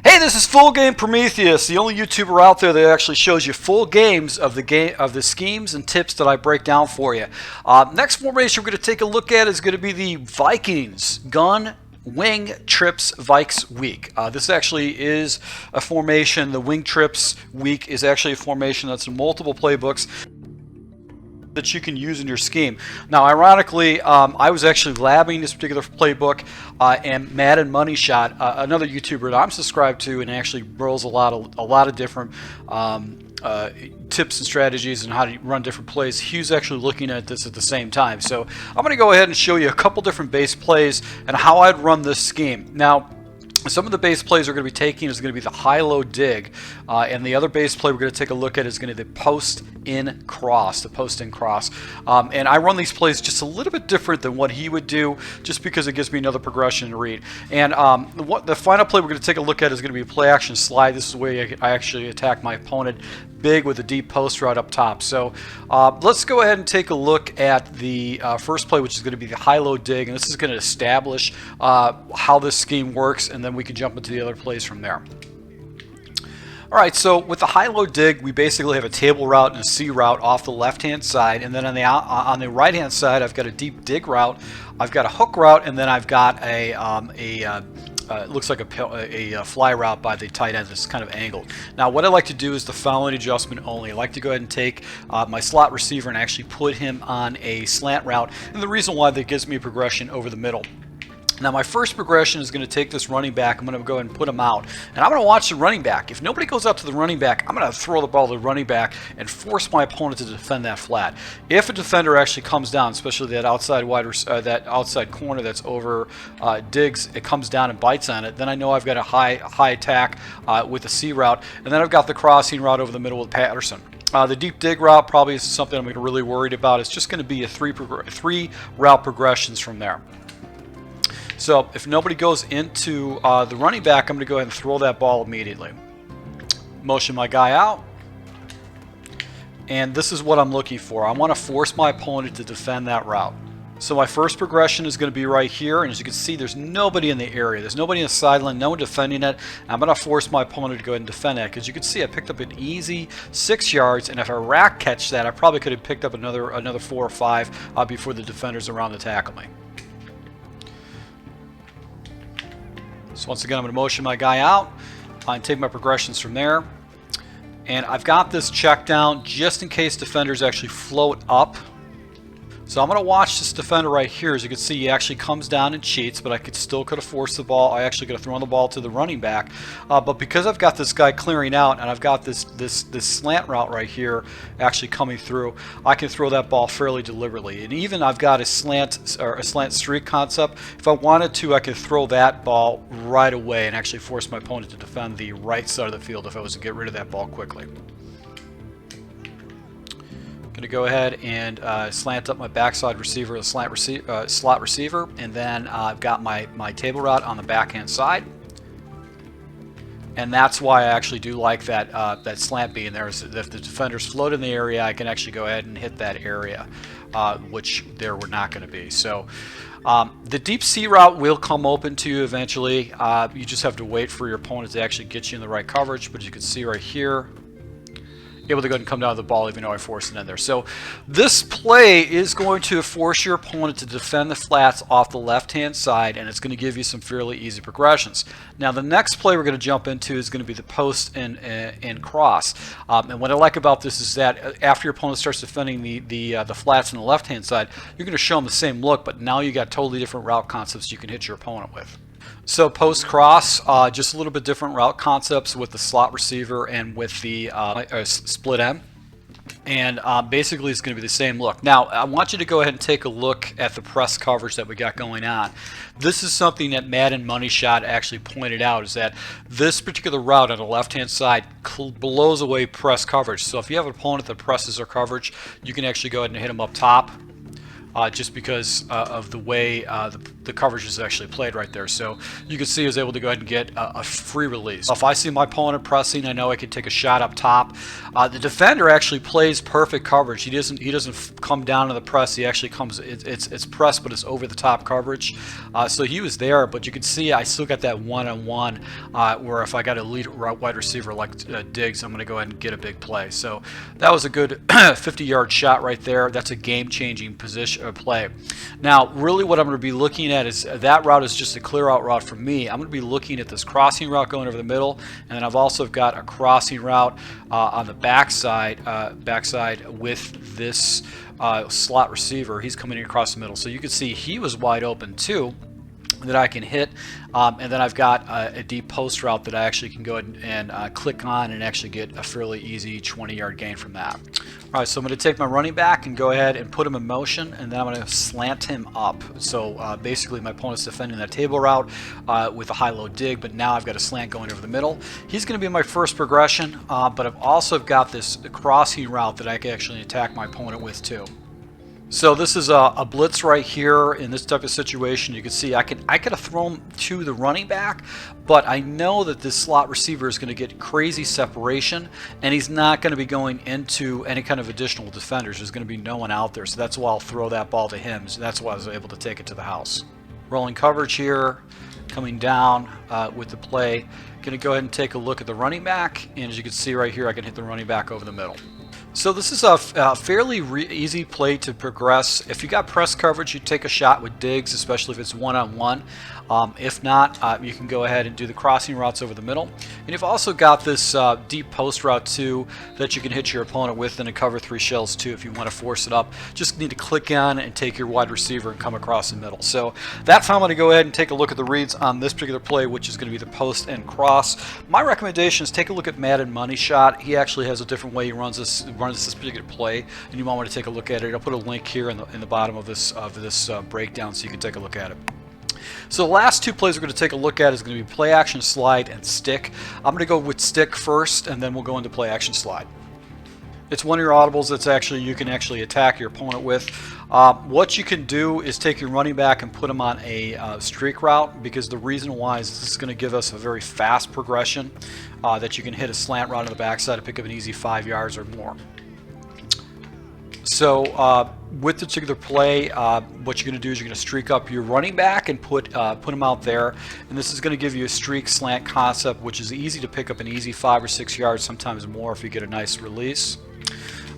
Hey, this is Full Game Prometheus, the only YouTuber out there that actually shows you full games of the schemes and tips that I break down for you. Next formation we're going to take a look at is going to be the Vikings Gun Wing Trips Vikes Week. This actually is a formation. The Wing Trips Week is actually a formation that's in multiple playbooks that you can use in your scheme. Now, ironically, I was actually labbing this particular playbook and Madden Moneyshot, another YouTuber that I'm subscribed to, and actually rolls a lot of different tips and strategies and how to run different plays. He was actually looking at this at the same time. So I'm going to go ahead and show you a couple different base plays and how I'd run this scheme. Now, some of the base plays we're going to be taking is going to be the high-low dig, and the other base play we're going to take a look at is going to be the post-in cross, and I run these plays just a little bit different than what he would do, just because it gives me another progression to read. And the final play we're going to take a look at is going to be a play-action slide. This is the way I actually attack my opponent big with a deep post route up top. So let's go ahead and take a look at the first play, which is going to be the high-low dig, and this is going to establish how this scheme works, and then we can jump into the other plays from there. Alright, so with the high-low dig, we basically have a table route and a C route off the left-hand side, and then on the right-hand side, I've got a deep dig route, I've got a hook route, and then I've got it looks like a fly route by the tight end that's kind of angled. Now, what I like to do is the following adjustment only. I like to go ahead and take my slot receiver and actually put him on a slant route, and the reason why that gives me a progression over the middle. Now, my first progression is going to take this running back. I'm going to go ahead and put him out. And I'm going to watch the running back. If nobody goes out to the running back, I'm going to throw the ball to the running back and force my opponent to defend that flat. If a defender actually comes down, especially that outside that outside corner that's over digs, it comes down and bites on it, then I know I've got a high attack with the C route. And then I've got the crossing route over the middle with Patterson. The deep dig route probably is something I'm really worried about. It's just going to be a three route progressions from there. So if nobody goes into the running back, I'm going to go ahead and throw that ball immediately. Motion my guy out. And this is what I'm looking for. I want to force my opponent to defend that route. So my first progression is going to be right here. And as you can see, there's nobody in the area. There's nobody in the sideline, no one defending it. I'm going to force my opponent to go ahead and defend that. Because you can see I picked up an easy 6 yards. And if I rack catch that, I probably could have picked up another 4 or 5 before the defenders around to tackle me. So once again, I'm going to motion my guy out and take my progressions from there. And I've got this check down just in case defenders actually float up. So I'm going to watch this defender right here. As you can see, he actually comes down and cheats, but I still could have forced the ball. I actually could have thrown the ball to the running back. But because I've got this guy clearing out and I've got this slant route right here actually coming through, I can throw that ball fairly deliberately. And even I've got a slant streak concept. If I wanted to, I could throw that ball right away and actually force my opponent to defend the right side of the field if I was to get rid of that ball quickly. Going to go ahead and slant up my backside receiver, the slot receiver, and then I've got my table route on the backhand side. And that's why I actually do like that slant being there. Is if the defenders float in the area, I can actually go ahead and hit that area, which there we're not going to be. So the deep C route will come open to you eventually. You just have to wait for your opponent to actually get you in the right coverage. But you can see right here, able to go ahead and come down to the ball even though I forced it in there. So this play is going to force your opponent to defend the flats off the left-hand side, and it's going to give you some fairly easy progressions. Now the next play we're going to jump into is going to be the post and cross. And what I like about this is that after your opponent starts defending the flats on the left-hand side, you're going to show them the same look, but now you got totally different route concepts you can hit your opponent with. So post cross, just a little bit different route concepts with the slot receiver and with the split end. And basically it's going to be the same look. Now I want you to go ahead and take a look at the press coverage that we got going on. This is something that Madden Moneyshot actually pointed out, is that this particular route on the left hand side blows away press coverage. So if you have an opponent that presses their coverage, you can actually go ahead and hit them up top. just because of the way the coverage is actually played right there. So you can see I was able to go ahead and get a free release. If I see my opponent pressing, I know I can take a shot up top. The defender actually plays perfect coverage. He doesn't come down to the press. He actually comes. It's press, but it's over the top coverage. So he was there, but you can see I still got that one-on-one where if I got a lead wide receiver like Diggs, I'm going to go ahead and get a big play. So that was a good 50-yard shot right there. That's a game-changing position play. Now, really what I'm going to be looking at is that route is just a clear-out route for me. I'm going to be looking at this crossing route going over the middle, and then I've also got a crossing route on the backside with this slot receiver. He's coming in across the middle. So you can see he was wide open too, that I can hit, and then I've got a deep post route that I actually can go ahead and click on and actually get a fairly easy 20-yard gain from that. All right, so I'm going to take my running back and go ahead and put him in motion, and then I'm going to slant him up. So basically my opponent's defending that table route with a high-low dig, but now I've got a slant going over the middle. He's going to be my first progression, but I've also got this crossing route that I can actually attack my opponent with too. So this is a blitz right here in this type of situation. You can see I could have thrown to the running back, but I know that this slot receiver is going to get crazy separation, and he's not going to be going into any kind of additional defenders. There's going to be no one out there, so that's why I'll throw that ball to him. So that's why I was able to take it to the house. Rolling coverage here, coming down with the play. Going to go ahead and take a look at the running back, and as you can see right here, I can hit the running back over the middle. So this is a fairly easy play to progress. If you got press coverage, you take a shot with Diggs, especially if it's one-on-one. If not, you can go ahead and do the crossing routes over the middle. And you've also got this deep post route too that you can hit your opponent with, and a cover 3 shells too if you want to force it up. Just need to click on and take your wide receiver and come across the middle. So that's how I'm going to go ahead and take a look at the reads on this particular play, which is going to be the post and cross. My recommendation is take a look at Madden Moneyshot. He actually has a different way he runs this particular play, and you might want to take a look at it. I'll put a link here in the bottom of this breakdown so you can take a look at it. So the last two plays we're going to take a look at is going to be play action slide and stick. I'm going to go with stick first, and then we'll go into play action slide. It's one of your audibles that's actually you can actually attack your opponent with. What you can do is take your running back and put him on a streak route, because the reason why is this is going to give us a very fast progression that you can hit a slant route on the backside to pick up an easy 5 yards or more. So with the particular play, what you're going to do is you're going to streak up your running back and put him out there, and this is going to give you a streak slant concept, which is easy to pick up an easy 5 or 6 yards, sometimes more if you get a nice release.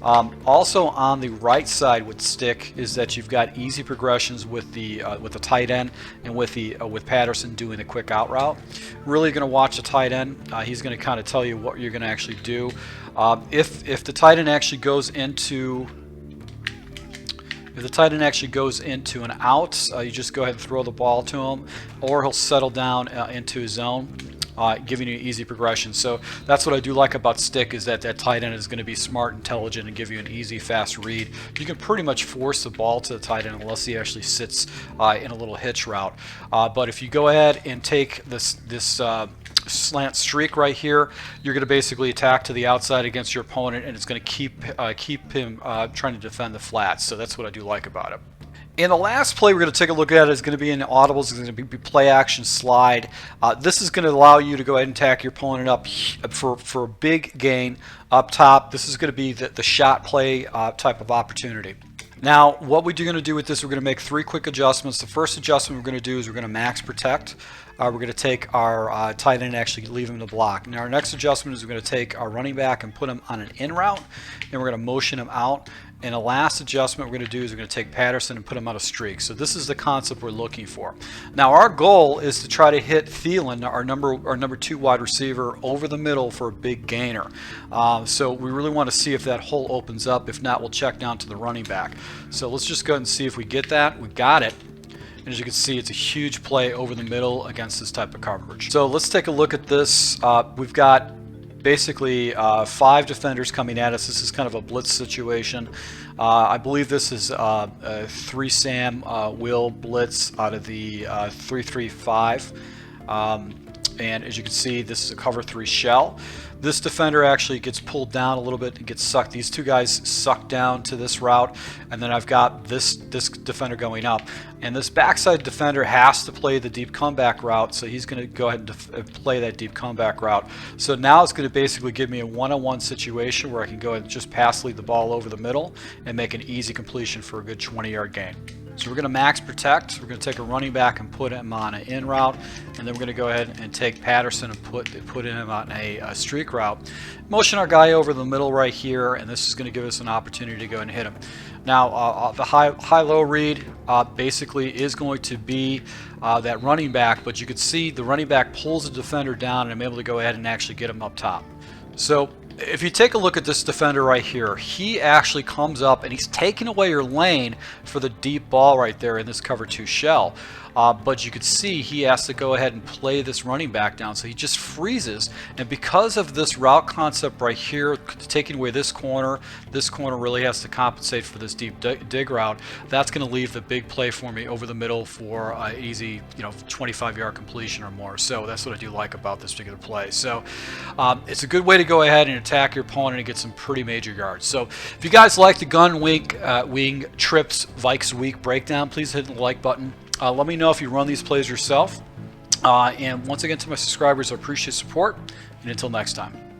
Also on the right side with stick is that you've got easy progressions with the tight end and with Patterson doing the quick out route. Really going to watch the tight end. He's going to kind of tell you what you're going to actually do. If the tight end actually goes into an out, you just go ahead and throw the ball to him, or he'll settle down into his zone, giving you easy progression. So that's what I do like about stick, is that tight end is going to be smart, intelligent, and give you an easy, fast read. You can pretty much force the ball to the tight end unless he actually sits in a little hitch route. But if you go ahead and take this slant streak right here, you're going to basically attack to the outside against your opponent, and it's going to keep him trying to defend the flats. So that's what I do like about it. And the last play we're going to take a look at is going to be in audibles. It's going to be play action slide. This is going to allow you to go ahead and attack your opponent up for a big gain up top. This is going to be the shot play type of opportunity. Now, what we're going to do with this, we're going to make 3 quick adjustments. The first adjustment we're going to do is we're going to max protect. We're going to take our tight end and actually leave him to block. Now, our next adjustment is we're going to take our running back and put him on an in route, and we're going to motion him out. And the last adjustment we're going to do is we're going to take Patterson and put him on a streak. So this is the concept we're looking for. Now, our goal is to try to hit Thielen, our number 2 wide receiver, over the middle for a big gainer. So we really want to see if that hole opens up. If not, we'll check down to the running back. So let's just go ahead and see if we get that. We got it. And as you can see, it's a huge play over the middle against this type of coverage. So let's take a look at this. We've got basically 5 defenders coming at us. This is kind of a blitz situation. I believe this is a 3-Sam will blitz out of the 3-3-5. And as you can see, this is a cover 3 shell. This defender actually gets pulled down a little bit and gets sucked. These two guys suck down to this route, and then I've got this defender going up. And this backside defender has to play the deep comeback route, so he's going to go ahead and play that deep comeback route. So now it's going to basically give me a one-on-one situation where I can go ahead and just pass lead the ball over the middle and make an easy completion for a good 20-yard gain. So we're going to max protect. We're going to take a running back and put him on an in route, and then we're going to go ahead and take Patterson and put him on a streak route. Motion our guy over the middle right here, and this is going to give us an opportunity to go and hit him. Now the high-low read basically is going to be that running back, but you can see the running back pulls the defender down, and I'm able to go ahead and actually get him up top. So if you take a look at this defender right here, he actually comes up and he's taking away your lane for the deep ball right there in this cover 2 shell. But you could see he has to go ahead and play this running back down, so he just freezes. And because of this route concept right here, taking away this corner really has to compensate for this deep dig route. That's going to leave the big play for me over the middle for an easy, 25-yard completion or more. So that's what I do like about this particular play. So it's a good way to go ahead and attack your opponent and get some pretty major yards. So if you guys like the gun wing trips Vikes week breakdown, please hit the like button. Let me know if you run these plays yourself. And once again, to my subscribers, I appreciate support. And until next time.